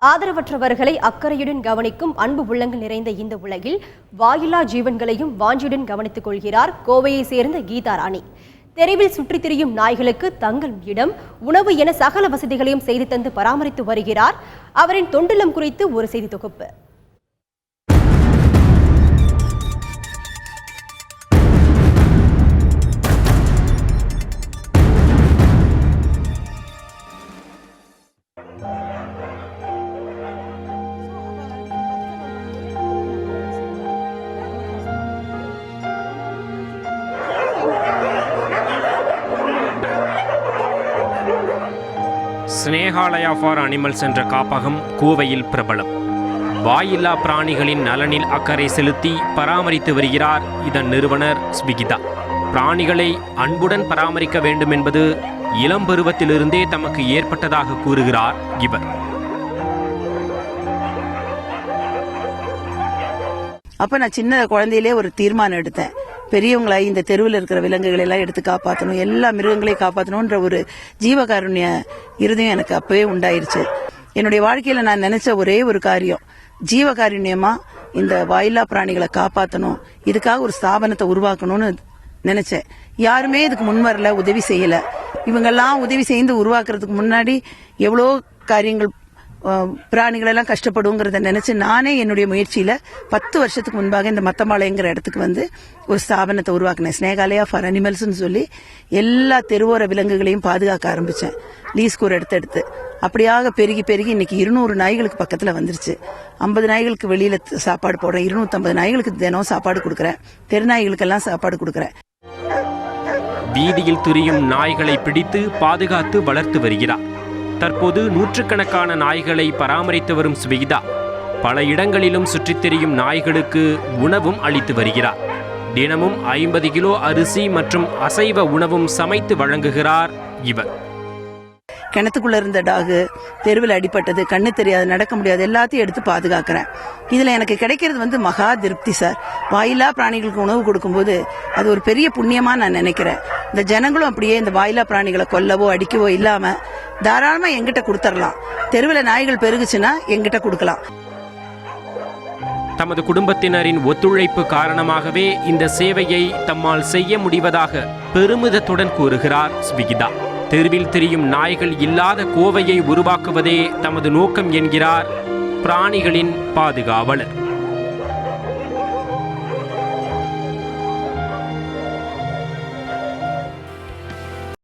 ஆதரவற்றவர்களை அக்கறையுடன் கவனிக்கும் அன்பு உள்ளங்கள் நிறைந்த இந்த உலகில் வாயில்லா ஜீவன்களையும் வாஞ்சியுடன் கவனித்துக் கொள்கிறார் கோவையை சேர்ந்த கீதா ராணி. தெருவில் சுற்றித் திரியும் நாய்களுக்கு தங்கள் இடம், உணவு என சகல வசதிகளையும் செய்து தந்து பராமரித்து வருகிறார். அவரின் தொண்டிலம் குறித்து ஒரு செய்தி தொகுப்பு. ஸ்னேகாலயா ஃபார் அனிமல்ஸ் என்ற காப்பகம் கோவையில் பிரபலம். வாயில்லா பிராணிகளின் நலனில் அக்கறை செலுத்தி பராமரித்து வருகிறார் இதன் நிறுவனர் ஸ்விகிதா. பிராணிகளை அன்புடன் பராமரிக்க வேண்டும் என்பது இளம் பருவத்திலிருந்தே தமக்கு ஏற்பட்டதாக கூறுகிறார் இவர். அப்ப நான் சின்ன குழந்தையிலே ஒரு தீர்மானம் எடுத்தேன். பெரியவங்களை இந்த தெருவில் இருக்கிற விலங்குகளை எல்லாம் எடுத்து காப்பாற்றணும், எல்லா மிருகங்களையும் காப்பாற்றணும்ன்ற ஒரு ஜீவகாருண்ய இருதயம் எனக்கு அப்பவே உண்டாயிருச்சு. என்னுடைய வாழ்க்கையில நான் நினைச்ச ஒரே ஒரு காரியம், ஜீவகாருண்யமா இந்த வாயில்லா பிராணிகளை காப்பாற்றணும், இதுக்காக ஒரு ஸ்தாபனத்தை உருவாக்கணும்னு நினைச்சேன். யாருமே இதுக்கு முன்வரல, உதவி செய்யல. இவங்கெல்லாம் உதவி செய்து உருவாக்குறதுக்கு முன்னாடி எவ்வளோ காரியங்கள் பிராணிகள் எல்லாம் கஷ்டப்படுங்கிறத நினைச்சு நானே என்னுடைய முயற்சியில 10 வருஷத்துக்கு முன்பாக இந்த மத்தம்பாளையங்கிற இடத்துக்கு வந்து ஒரு ஸ்தாபனத்தை உருவாக்கினேன். ஸ்னேகாலயா ஃபார் அனிமல்ஸ் சொல்லி எல்லா தெருவோர விலங்குகளையும் பாதுகாக்க ஆரம்பிச்சேன், லீஸ்க்கு ஒரு எடுத்து. அப்படியாக பெருகி இன்னைக்கு 200 நாய்களுக்கு பக்கத்துல வந்துருச்சு. 50 நாய்களுக்கு வெளியில சாப்பாடு போடுறேன், 250 நாய்களுக்கு தினம் சாப்பாடு கொடுக்கறேன், தெருநாய்களுக்கெல்லாம் சாப்பாடு கொடுக்கறேன். வீதியில் திரியும் நாய்களை பிடித்து பாதுகாத்து வளர்த்து வருகிறார். தற்போது நூற்றுக்கணக்கான நாய்களை பராமரித்து வரும் ஸ்விகிதா பல இடங்களிலும் சுற்றித் திரியும் நாய்களுக்கு உணவும் அளித்து வருகிறார். தினமும் 50 கிலோ அரிசி மற்றும் அசைவ உணவும் சமைத்து வழங்குகிறார் இவர். கிணத்துக்குள்ள இருந்த டாகு, தெருவில் அடிப்பட்டது, கண்ணு தெரியாது, நடக்க முடியாது, எல்லாத்தையும் எடுத்து பாதுகாக்கிறேன். இதுல எனக்கு கிடைக்கிறது மகா திருப்தி சார். வாயில்லா பிராணிகளுக்கு உணவு கொடுக்கும்போது அது ஒரு பெரிய புண்ணியமா நான் நினைக்கிறேன். இந்த ஜனங்களும் அப்படியே இந்த வாயில்லா பிராணிகளை கொல்லவோ அடிக்கவோ இல்லாம தாராளமா எங்கிட்ட கொடுத்துடலாம். தெருவில் நாய்கள் பெருகுச்சுன்னா எங்கிட்ட கொடுக்கலாம். தமது குடும்பத்தினரின் ஒத்துழைப்பு காரணமாகவே இந்த சேவையை தம்மால் செய்ய முடிவதாக பெருமிதத்துடன் கூறுகிறார் ஸ்விகிதா. தெருவில் திரியும் நாய்கள் இல்லாத கோவையை உருவாக்குவதே தமது நோக்கம் என்கிறார் பிராணிகளின் பாதுகாவலர்.